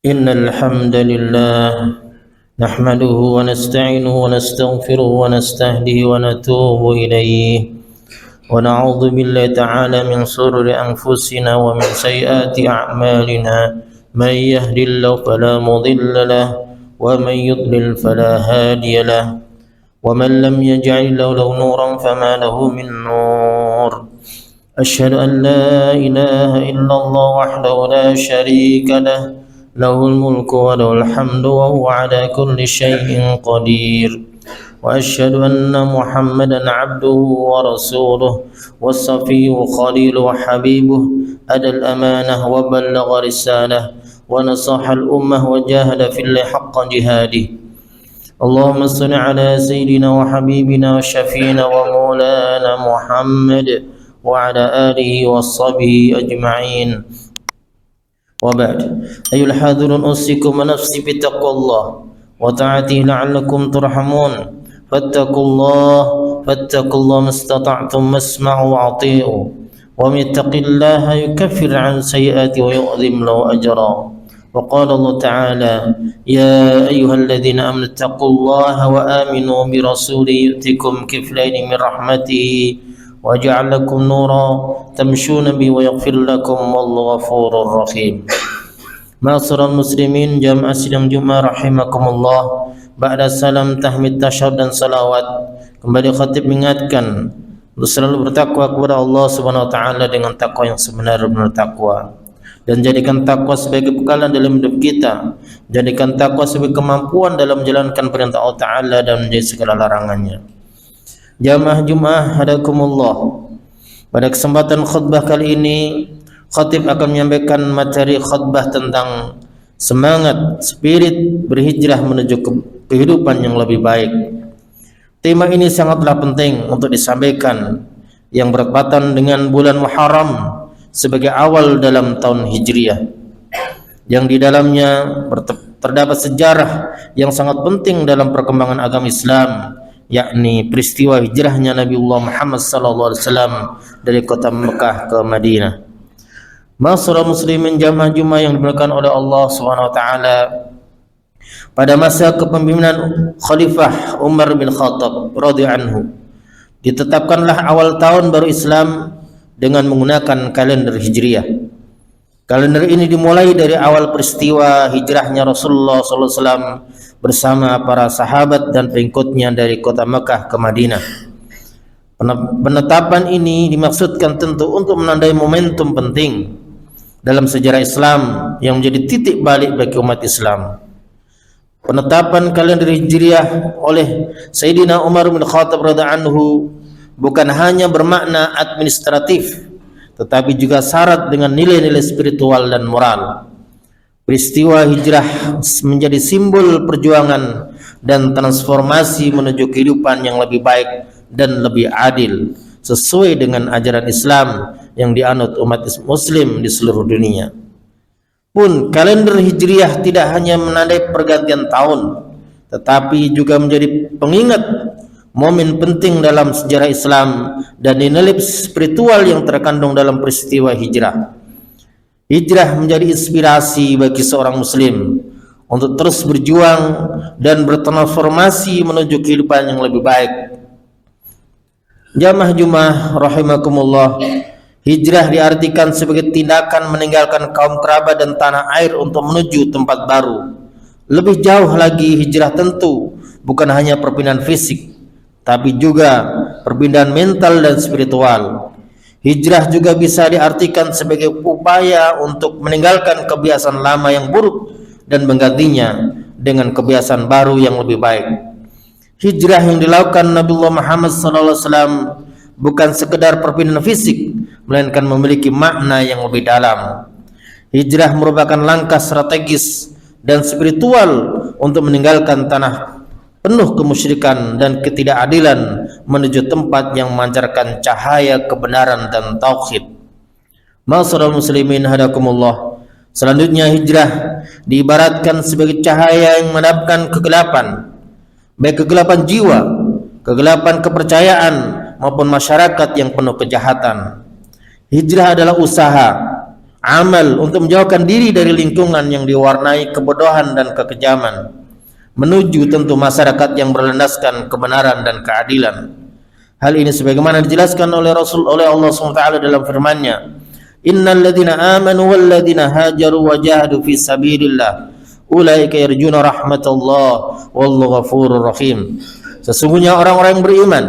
إن الحمد لله نحمده ونستعينه ونستغفره ونستهديه ونتوب إليه ونعوذ بالله تعالى من شرور أنفسنا ومن سيئات أعمالنا من يهد الله فلا مضل له ومن يضلل فلا هادي له ومن لم يجعل له نورا فما له من نور أشهد أن لا إله إلا الله وحده لا شريك له له الملك وله الحمد وهو على كل شيء قدير وأشهد أن محمدا عبده ورسوله والصفي خليل وحبيبه أدى الأمانة وبلغ رسالة ونصح الأمة وجاهد في الله حق جهاده اللهم صل على سيدنا وحبيبنا وشفينا ومولانا محمد وعلى آله وصحبه أجمعين وبعد أيها الحاضرون أوصيكم ونفسي بتقوى الله وطاعته لعلكم ترحمون فاتقوا الله ما استطعتم واسمعوا وأطيعوا ومن يتق الله يكفر عن سيئاته ويعظم له أجرا وقال الله تعالى يا أيها الذين آمنوا اتقوا الله وآمنوا برسوله يؤتكم كفلين من رحمته وجعل لكم نورا تمشون به ويغفر لكم والله غفور رحيم. Ma'asyiral muslimin jamaah sidang Jumat rahimakumullah. Ba'da salam tahmid tasyahud dan salawat, kembali khatib mengingatkan untuk selalu bertakwa kepada Allah Subhanahu wa taala dengan takwa yang sebenar-benar takwa, dan jadikan takwa sebagai bekalan dalam hidup kita, jadikan takwa sebagai kemampuan dalam menjalankan perintah Allah taala dan menjauhi segala larangannya. Jamaah Jumat hadakumullah. Pada kesempatan khutbah kali ini, khatib akan menyampaikan materi khutbah tentang semangat, spirit berhijrah menuju kehidupan yang lebih baik. Tema ini sangatlah penting untuk disampaikan, yang bertepatan dengan bulan Muharram sebagai awal dalam tahun Hijriah, yang di dalamnya terdapat sejarah yang sangat penting dalam perkembangan agama Islam, yakni peristiwa hijrahnya Nabiullah Muhammad SAW dari kota Mekah ke Madinah. Ma'asyiral muslimin jamaah Jumat yang dimuliakan oleh Allah Subhanahu wa taala, pada masa kepemimpinan Khalifah Umar bin Khattab radhiyallahu anhu, ditetapkanlah awal tahun baru Islam dengan menggunakan kalender Hijriah. Kalender ini dimulai dari awal peristiwa hijrahnya Rasulullah SAW bersama para sahabat dan pengikutnya dari kota Mekah ke Madinah. Penetapan ini dimaksudkan tentu untuk menandai momentum penting dalam sejarah Islam yang menjadi titik balik bagi umat Islam. Penetapan kalender Hijriah oleh Sayyidina Umar bin Khattab radhiyallahu anhu bukan hanya bermakna administratif, tetapi juga syarat dengan nilai-nilai spiritual dan moral. Peristiwa hijrah menjadi simbol perjuangan dan transformasi menuju kehidupan yang lebih baik dan lebih adil, sesuai dengan ajaran Islam yang dianut umat muslim di seluruh dunia. Pun kalender Hijriah tidak hanya menandai pergantian tahun, tetapi juga menjadi pengingat momen penting dalam sejarah Islam dan nilai spiritual yang terkandung dalam peristiwa hijrah. Hijrah menjadi inspirasi bagi seorang muslim untuk terus berjuang dan bertransformasi menuju kehidupan yang lebih baik. Jamaah Jumat rahimakumullah, hijrah diartikan sebagai tindakan meninggalkan kaum kerabat dan tanah air untuk menuju tempat baru. Lebih jauh lagi, hijrah tentu bukan hanya perpindahan fisik, tapi juga perpindahan mental dan spiritual. Hijrah juga bisa diartikan sebagai upaya untuk meninggalkan kebiasaan lama yang buruk dan menggantinya dengan kebiasaan baru yang lebih baik. Hijrah yang dilakukan Nabiullah Muhammad SAW bukan sekedar perpindahan fisik, melainkan memiliki makna yang lebih dalam. Hijrah merupakan langkah strategis dan spiritual untuk meninggalkan tanah penuh kemusyrikan dan ketidakadilan menuju tempat yang memancarkan cahaya kebenaran dan tauhid. Ma'asyiral muslimin hadakumullah. Selanjutnya, hijrah diibaratkan sebagai cahaya yang memadamkan kegelapan, baik kegelapan jiwa, kegelapan kepercayaan maupun masyarakat yang penuh kejahatan. Hijrah adalah usaha amal untuk menjauhkan diri dari lingkungan yang diwarnai kebodohan dan kekejaman, menuju tentu masyarakat yang berlandaskan kebenaran dan keadilan. Hal ini sebagaimana dijelaskan oleh Allah SWT dalam firman-Nya, innal ladzina amanu wal ladzina hajaru wa jahadu fi sabilillah ulaika yarjuna rahmatallah wallahu ghafurur rahim. Sesungguhnya orang-orang yang beriman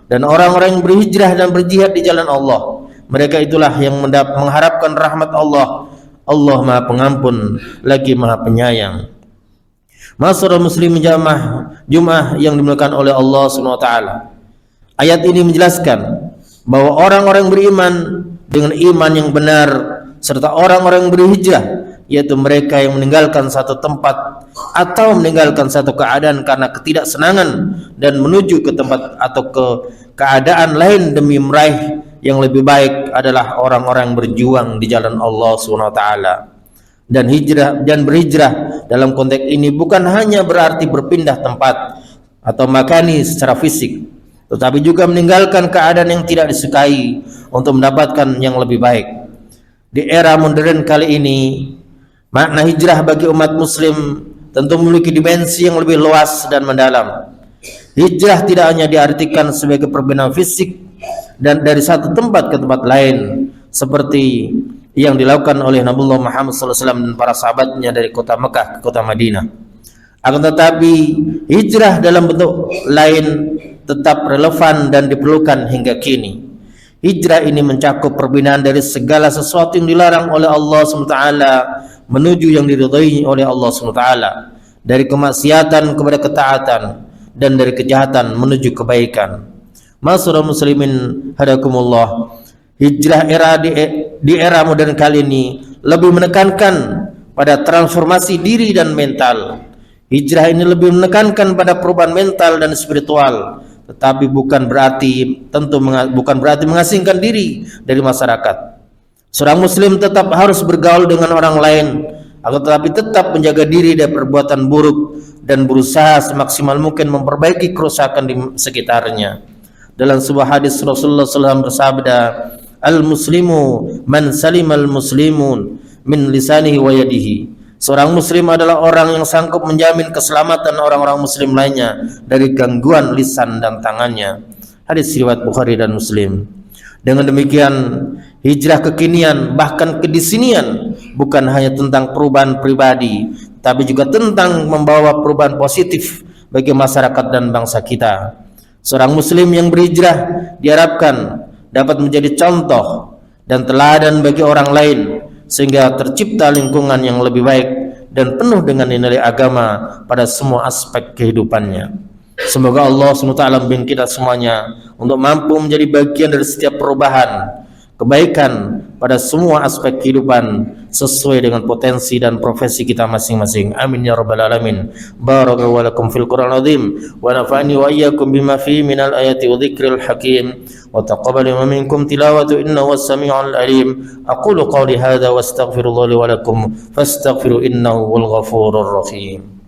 dan orang-orang yang berhijrah dan berjihad di jalan Allah, mereka itulah yang mengharapkan rahmat Allah. Allah Maha Pengampun lagi Maha Penyayang. Ma'asyiral muslimin Jumat yang dimuliakan oleh Allah SWT, ayat ini menjelaskan bahwa orang-orang beriman dengan iman yang benar serta orang-orang yang berhijrah, yaitu mereka yang meninggalkan satu tempat atau meninggalkan satu keadaan karena ketidaksenangan dan menuju ke tempat atau ke keadaan lain demi meraih yang lebih baik adalah orang-orang yang berjuang di jalan Allah SWT. Dan hijrah dan berhijrah dalam konteks ini bukan hanya berarti berpindah tempat atau makani secara fisik, tetapi juga meninggalkan keadaan yang tidak disukai untuk mendapatkan yang lebih baik. Di era modern kali ini, makna hijrah bagi umat muslim tentu memiliki dimensi yang lebih luas dan mendalam. Hijrah tidak hanya diartikan sebagai perpindahan fisik dan dari satu tempat ke tempat lain seperti yang dilakukan oleh Nabiullah Muhammad SAW dan para sahabatnya dari kota Mekah ke kota Madinah. Akan tetapi hijrah dalam bentuk lain tetap relevan dan diperlukan hingga kini. Hijrah ini mencakup perpindahan dari segala sesuatu yang dilarang oleh Allah SWT menuju yang diridhai oleh Allah SWT, dari kemaksiatan kepada ketaatan dan dari kejahatan menuju kebaikan. Ma'asyiral muslimin hadakumullah, hijrah di era modern kali ini lebih menekankan pada transformasi diri dan mental. Hijrah ini lebih menekankan pada perubahan mental dan spiritual, tetapi bukan berarti mengasingkan diri dari masyarakat. Seorang muslim tetap harus bergaul dengan orang lain, akan tetapi tetap menjaga diri dari perbuatan buruk dan berusaha semaksimal mungkin memperbaiki kerusakan di sekitarnya. Dalam sebuah hadis Rasulullah SAW bersabda, al-muslimu man salimal muslimun min lisanihi wa yadihi. Seorang muslim adalah orang yang sanggup menjamin keselamatan orang-orang muslim lainnya dari gangguan lisan dan tangannya. Hadis riwayat Bukhari dan Muslim. Dengan demikian, hijrah kekinian bahkan kedisinian bukan hanya tentang perubahan pribadi, tapi juga tentang membawa perubahan positif bagi masyarakat dan bangsa kita. Seorang muslim yang berhijrah diharapkan dapat menjadi contoh dan teladan bagi orang lain, sehingga tercipta lingkungan yang lebih baik dan penuh dengan nilai agama pada semua aspek kehidupannya. Semoga Allah SWT membimbing kita semuanya untuk mampu menjadi bagian dari setiap perubahan kebaikan pada semua aspek kehidupan sesuai dengan potensi dan profesi kita masing-masing. Amin ya rabbal alamin. Barakallahu lakum fil Qur'anil azim wa nafa'ani wa iyyakum bima fihi minal ayati wa dzikril hakim wa taqabbal minkum tilawatu innahu was-sami'ul alim. Aqulu qawli hadza wa astaghfirullaha li wa lakum fastaghfiru innahu wal ghafurur rahim.